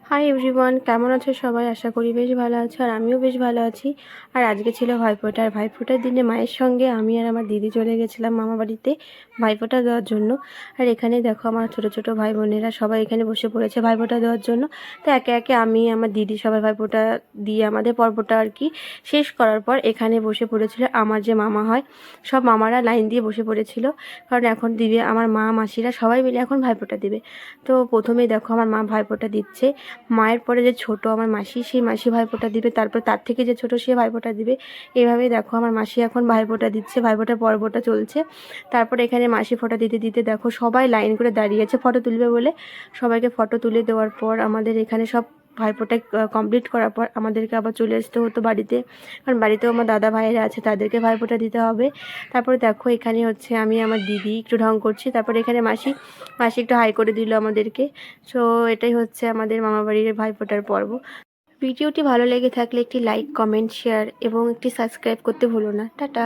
Hi everyone, কেমন আছো সবাই? আশা করি বেশ ভালো আছো, আর আমিও বেশ ভালো আছি। আর আজকে ছিল ভাইফোঁটা, আর ভাইফোঁটার দিনে মায়ের সঙ্গে আমি আর আমার দিদি চলে গেছিলাম মামা বাড়িতে ভাইফোঁটা দেওয়ার জন্য। আর এখানে দেখো আমার ছোট ছোট ভাই বোনেরা সবাই এখানে বসে পড়েছে ভাইফোঁটা দেওয়ার জন্য। তো একে একে আমি, আমার দিদি সবাই ভাইফোঁটা দিয়ে আমাদের পর্বটা আর কি শেষ করার পর এখানে বসে পড়েছিল আমার যে মামা হয়, সব মামারা লাইন দিয়ে বসে পড়েছিল, কারণ এখন দিবে আমার মা মাসিরা সবাই মিলে এখন ভাইফোঁটা দিবে। তো প্রথমেই দেখো আমার মা ভাইফোঁটা দিচ্ছে। মায়ের পরে যে ছোট আমার মাসি, সেই মাসি ভাইফোঁটা দিবে, তারপর তার থেকে যে ছোট সে ভাইফোঁটা দিবে। এভাবেই দেখো আমার মাসি এখন ভাইফোঁটা দিচ্ছে, ভাইফোঁটার পর্বটা চলছে। তারপর এখানে মাসি ফোঁটা দিতে দিতে দেখো সবাই লাইন করে দাঁড়িয়েছে ফটো তুলবে বলে। সবাইকে ফটো তুলে দেওয়ার পর আমাদের এখানে সব ভাইফোঁটা কমপ্লিট করার পর আমাদেরকে আবার চলে আসতে হতো বাড়িতে, কারণ বাড়িতেও আমার দাদা ভাইয়েরা আছে, তাদেরকে ভাইফোঁটা দিতে হবে। তারপরে দেখো এখানে হচ্ছে আমি আমার দিদি একটু ঢং করছি, তারপর এখানে মাসি মাসি একটু হাই করে দিল আমাদেরকে। সো এটাই হচ্ছে আমাদের মামাবাড়ির ভাইফোঁটার পর্ব। ভিডিওটি ভালো লেগে থাকলে একটি লাইক, কমেন্ট, শেয়ার এবং একটি সাবস্ক্রাইব করতে ভুলো না। টাটা।